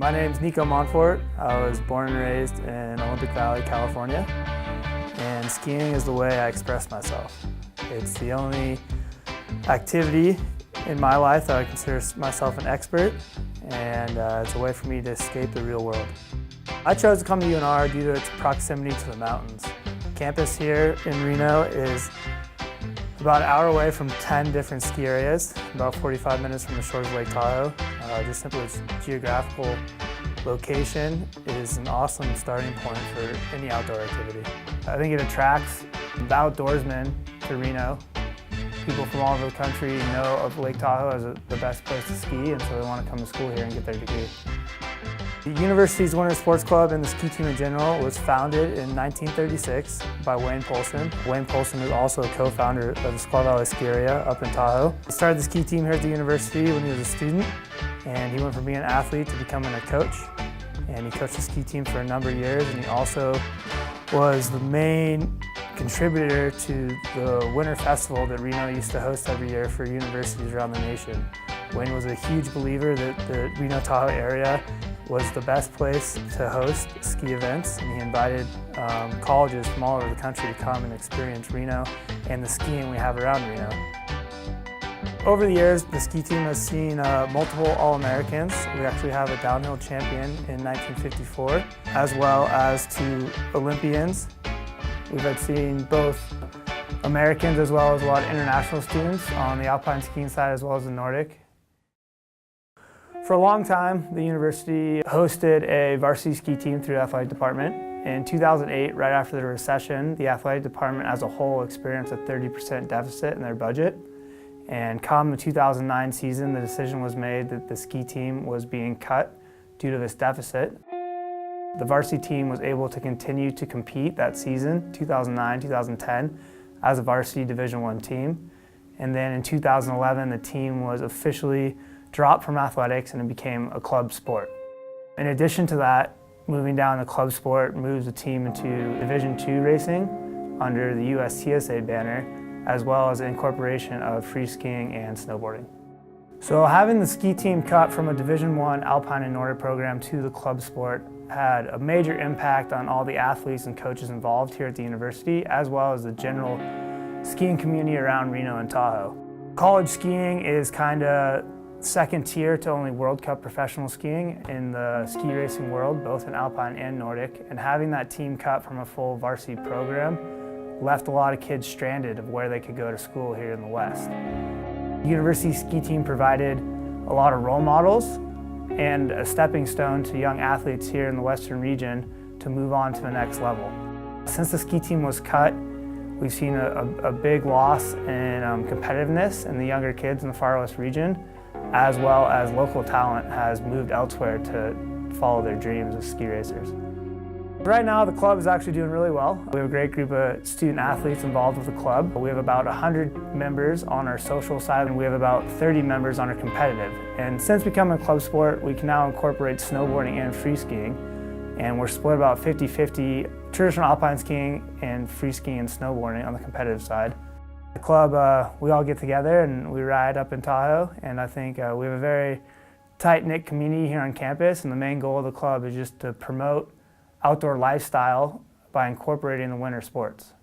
My name's Nico Montfort. I was born and raised in Olympic Valley, California, and skiing is the way I express myself. It's the only activity in my life that I consider myself an expert, and it's a way for me to escape the real world. I chose to come to UNR due to its proximity to the mountains. Campus here in Reno is about an hour away from 10 different ski areas, about 45 minutes from the shores of Lake Tahoe. Just simply its geographical location is an awesome starting point for any outdoor activity. I think it attracts the outdoorsmen to Reno. People from all over the country know of Lake Tahoe as the best place to ski, and so they want to come to school here and get their degree. The university's winter sports club and the ski team in general was founded in 1936 by Wayne Polson. Wayne Polson is also a co-founder of the Squaw Valley Ski Area up in Tahoe. He started the ski team here at the university when he was a student, and he went from being an athlete to becoming a coach. And he coached the ski team for a number of years, and he also was the main contributor to the winter festival that Reno used to host every year for universities around the nation. Wayne was a huge believer that the Reno-Tahoe area was the best place to host ski events, and he invited colleges from all over the country to come and experience Reno and the skiing we have around Reno. Over the years, the ski team has seen multiple All-Americans. We actually have a downhill champion in 1954, as well as 2 Olympians. We've had seen both Americans as well as a lot of international students on the alpine skiing side as well as the Nordic. For a long time, the university hosted a varsity ski team through the athletic department. In 2008, right after the recession, the athletic department as a whole experienced a 30% deficit in their budget. And come the 2009 season, the decision was made that the ski team was being cut due to this deficit. The varsity team was able to continue to compete that season, 2009-2010, as a varsity Division I team. And then in 2011, the team was officially dropped from athletics and it became a club sport. In addition to that, moving down to club sport moves the team into Division II racing under the USTSA banner, as well as the incorporation of free skiing and snowboarding. So having the ski team cut from a Division I Alpine and Nordic program to the club sport had a major impact on all the athletes and coaches involved here at the university, as well as the general skiing community around Reno and Tahoe. College skiing is kind of second tier to only World Cup professional skiing in the ski racing world, both in Alpine and Nordic, and having that team cut from a full varsity program left a lot of kids stranded of where they could go to school here in the West. The university ski team provided a lot of role models and a stepping stone to young athletes here in the Western region to move on to the next level. Since the ski team was cut, we've seen a big loss in competitiveness in the younger kids in the Far West region, as well as local talent has moved elsewhere to follow their dreams as ski racers. Right now, the club is actually doing really well. We have a great group of student athletes involved with the club. We have about 100 members on our social side, and we have about 30 members on our competitive. And since becoming a club sport, we can now incorporate snowboarding and free skiing, and we're split about 50-50 traditional alpine skiing and free skiing and snowboarding on the competitive side. The club, we all get together and we ride up in Tahoe, and I think we have a very tight-knit community here on campus, and the main goal of the club is just to promote outdoor lifestyle by incorporating the winter sports.